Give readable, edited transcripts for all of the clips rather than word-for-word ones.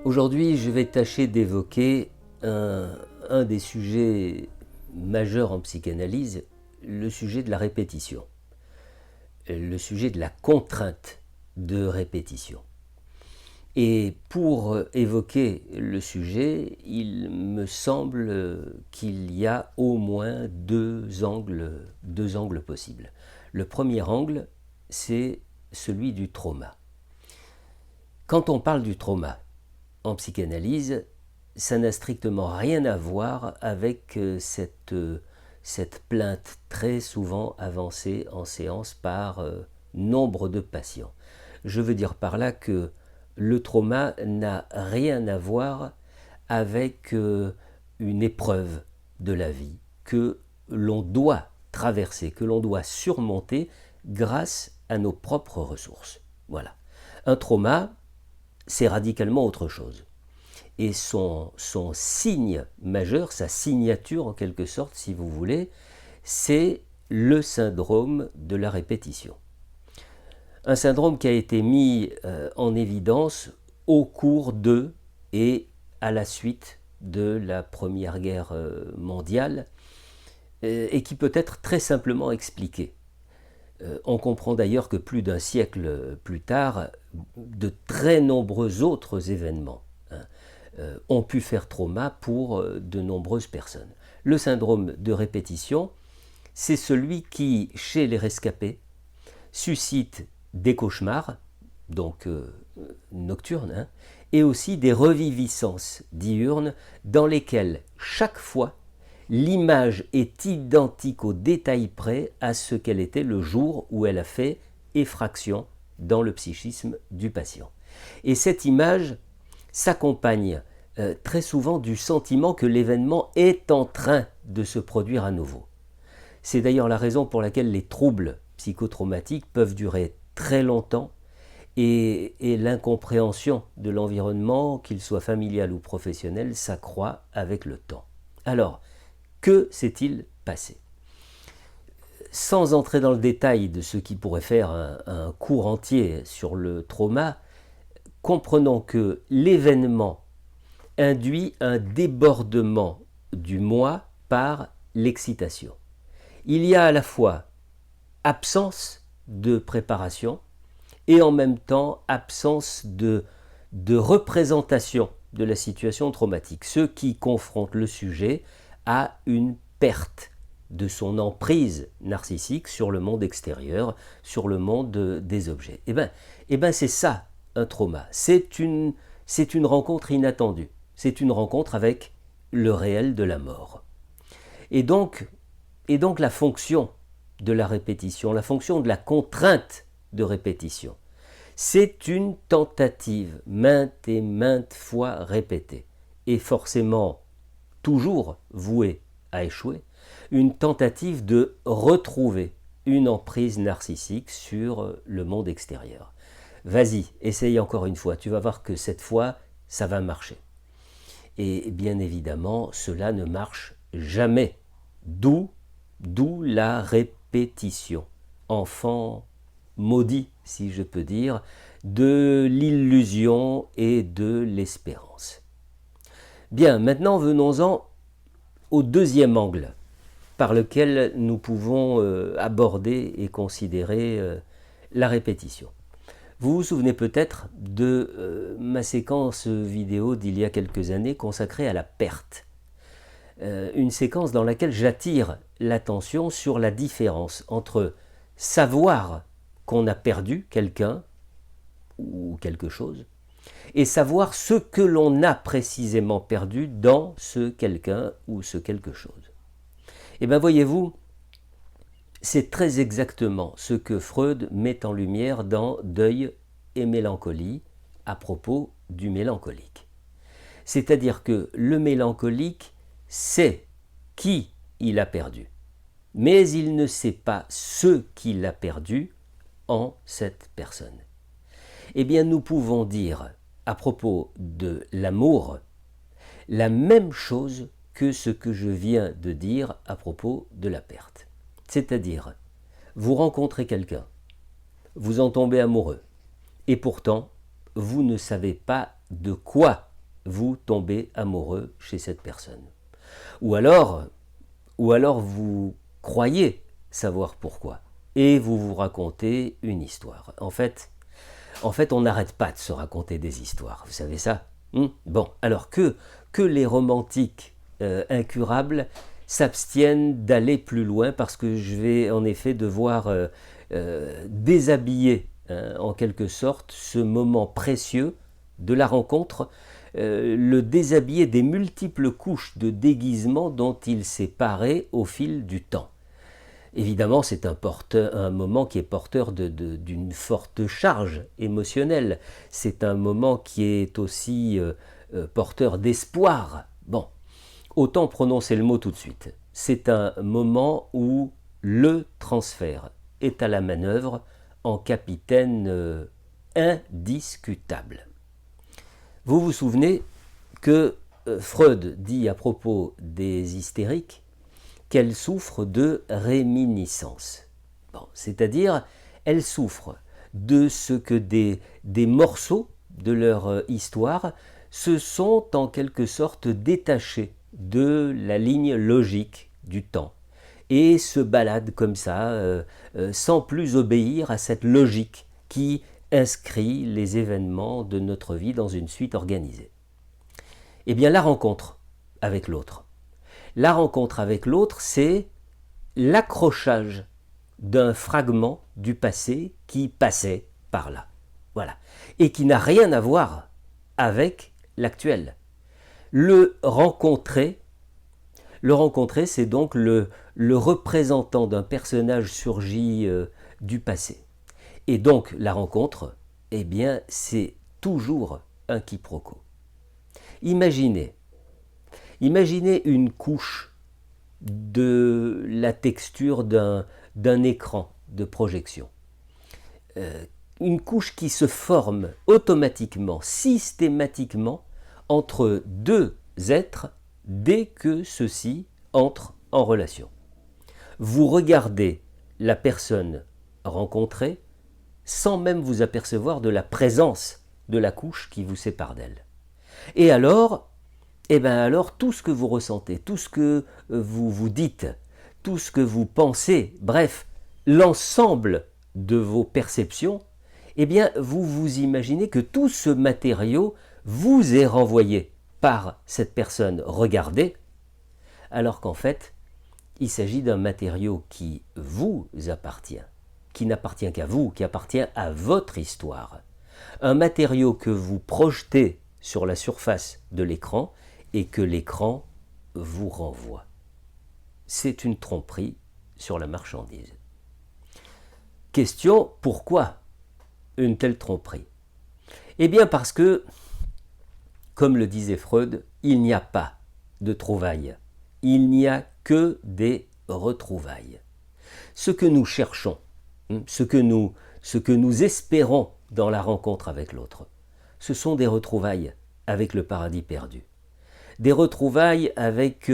Aujourd'hui, je vais tâcher d'évoquer un des sujets majeurs en psychanalyse, le sujet de la répétition, le sujet de la contrainte de répétition. Et pour évoquer le sujet, il me semble qu'il y a au moins deux angles possibles. Le premier angle, c'est celui du trauma. Quand on parle du trauma en psychanalyse, ça n'a strictement rien à voir avec cette plainte très souvent avancée en séance par nombre de patients. Je veux dire par là que le trauma n'a rien à voir avec une épreuve de la vie que l'on doit traverser, que l'on doit surmonter grâce à nos propres ressources. Voilà. Un trauma, c'est radicalement autre chose. Et son signe majeur, sa signature en quelque sorte, si vous voulez, c'est le syndrome de la répétition. Un syndrome qui a été mis en évidence au cours de et à la suite de la Première Guerre mondiale et qui peut être très simplement expliqué. On comprend d'ailleurs que plus d'un siècle plus tard, de très nombreux autres événements ont pu faire trauma pour de nombreuses personnes. Le syndrome de répétition, c'est celui qui, chez les rescapés, suscite des cauchemars, donc nocturnes, et aussi des reviviscences diurnes dans lesquelles chaque fois l'image est identique au détail près à ce qu'elle était le jour où elle a fait effraction dans le psychisme du patient. Et cette image s'accompagne très souvent du sentiment que l'événement est en train de se produire à nouveau. C'est d'ailleurs la raison pour laquelle les troubles psychotraumatiques peuvent durer très longtemps et l'incompréhension de l'environnement, qu'il soit familial ou professionnel, s'accroît avec le temps. Alors, que s'est-il passé ? Sans entrer dans le détail de ce qui pourrait faire un cours entier sur le trauma, comprenons que l'événement induit un débordement du moi par l'excitation. Il y a à la fois absence de préparation et en même temps absence de représentation de la situation traumatique, ce qui confronte le sujet à une perte de son emprise narcissique sur le monde extérieur, sur le monde des objets. Eh ben c'est ça un trauma. C'est une rencontre inattendue. C'est une rencontre avec le réel de la mort. Et donc la fonction de la répétition, la fonction de la contrainte de répétition, c'est une tentative maintes et maintes fois répétée, et forcément toujours vouée à échouer, une tentative de retrouver une emprise narcissique sur le monde extérieur. Vas-y, essaye encore une fois, tu vas voir que cette fois, ça va marcher. Et bien évidemment, cela ne marche jamais. D'où la répétition. Enfant maudit, si je peux dire, de l'illusion et de l'espérance. Bien, maintenant venons-en au deuxième angle par lequel nous pouvons aborder et considérer la répétition. Vous vous souvenez peut-être de ma séquence vidéo d'il y a quelques années consacrée à la perte. Une séquence dans laquelle j'attire l'attention sur la différence entre savoir qu'on a perdu quelqu'un ou quelque chose et savoir ce que l'on a précisément perdu dans ce quelqu'un ou ce quelque chose. Et bien voyez-vous, c'est très exactement ce que Freud met en lumière dans Deuil et mélancolie à propos du mélancolique. C'est-à-dire que le mélancolique sait qui il a perdu, mais il ne sait pas ce qu'il a perdu en cette personne. Eh bien, nous pouvons dire à propos de l'amour la même chose que ce que je viens de dire à propos de la perte. C'est-à-dire, vous rencontrez quelqu'un, vous en tombez amoureux, et pourtant, vous ne savez pas de quoi vous tombez amoureux chez cette personne. Ou alors vous croyez savoir pourquoi, et vous vous racontez une histoire. En fait, on n'arrête pas de se raconter des histoires, vous savez ça? Bon, alors que les romantiques incurables s'abstiennent d'aller plus loin, parce que je vais en effet devoir déshabiller, en quelque sorte, ce moment précieux de la rencontre, le déshabiller des multiples couches de déguisement dont il s'est paré au fil du temps. Évidemment, c'est un moment qui est porteur d'une forte charge émotionnelle. C'est un moment qui est aussi porteur d'espoir. Bon, autant prononcer le mot tout de suite. C'est un moment où le transfert est à la manœuvre en capitaine indiscutable. Vous vous souvenez que Freud dit à propos des hystériques qu'elles souffrent de réminiscence. Bon, c'est-à-dire, elles souffrent de ce que des morceaux de leur histoire se sont en quelque sorte détachés de la ligne logique du temps et se baladent comme ça, sans plus obéir à cette logique qui inscrit les événements de notre vie dans une suite organisée. Eh bien, la rencontre avec l'autre. La rencontre avec l'autre, c'est l'accrochage d'un fragment du passé qui passait par là. Voilà. Et qui n'a rien à voir avec l'actuel. Le rencontrer, c'est donc le représentant d'un personnage surgi du passé. Et donc, la rencontre, eh bien, c'est toujours un quiproquo. Imaginez une couche de la texture d'un écran de projection. Une couche qui se forme automatiquement, systématiquement, entre deux êtres dès que ceux-ci entrent en relation. Vous regardez la personne rencontrée sans même vous apercevoir de la présence de la couche qui vous sépare d'elle. Et alors, tout ce que vous ressentez, tout ce que vous vous dites, tout ce que vous pensez, bref, l'ensemble de vos perceptions, eh bien, vous vous imaginez que tout ce matériau vous est renvoyé par cette personne regardée, alors qu'en fait, il s'agit d'un matériau qui vous appartient, qui n'appartient qu'à vous, qui appartient à votre histoire. Un matériau que vous projetez sur la surface de l'écran et que l'écran vous renvoie. C'est une tromperie sur la marchandise. Question, pourquoi une telle tromperie? Eh bien parce que, comme le disait Freud, il n'y a pas de trouvailles. Il n'y a que des retrouvailles. Ce que nous cherchons, ce que nous espérons dans la rencontre avec l'autre, ce sont des retrouvailles avec le paradis perdu. Des retrouvailles avec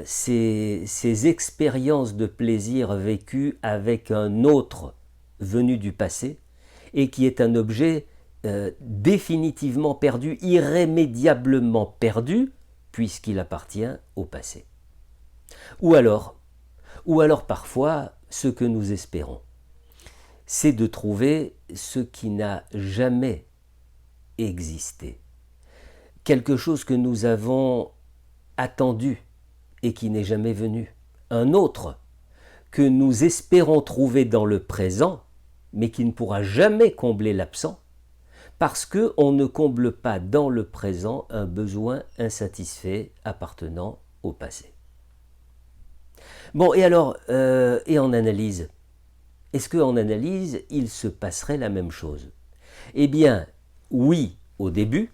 ces expériences de plaisir vécues avec un autre venu du passé et qui est un objet définitivement perdu, irrémédiablement perdu, puisqu'il appartient au passé. Ou alors parfois, ce que nous espérons, c'est de trouver ce qui n'a jamais existé. Quelque chose que nous avons attendu et qui n'est jamais venu. Un autre que nous espérons trouver dans le présent, mais qui ne pourra jamais combler l'absent, parce qu'on ne comble pas dans le présent un besoin insatisfait appartenant au passé. Bon, et alors, et en analyse? Est-ce qu'en analyse, il se passerait la même chose? Eh bien, oui, au début,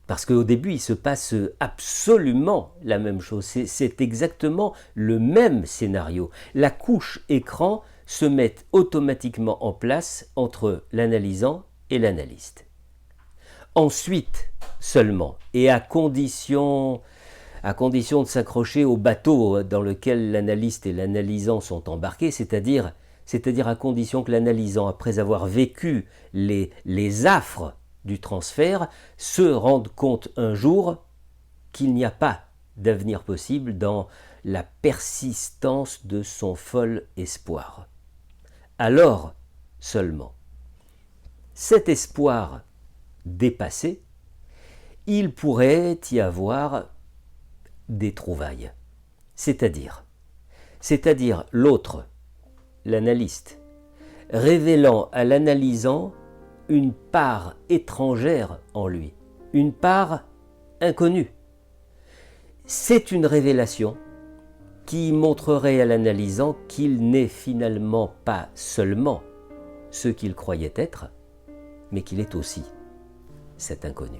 parce qu'au début, il se passe absolument la même chose. C'est exactement le même scénario. La couche écran se met automatiquement en place entre l'analysant et l'analyste. Ensuite, seulement, et à condition de s'accrocher au bateau dans lequel l'analyste et l'analysant sont embarqués, c'est-à-dire à condition que l'analysant, après avoir vécu les affres du transfert, se rende compte un jour qu'il n'y a pas d'avenir possible dans la persistance de son fol espoir. Alors seulement, cet espoir dépassé, il pourrait y avoir des trouvailles, c'est-à-dire l'autre, l'analyste, révélant à l'analysant une part étrangère en lui, une part inconnue. C'est une révélation qui montrerait à l'analysant qu'il n'est finalement pas seulement ce qu'il croyait être, mais qu'il est aussi cet inconnu.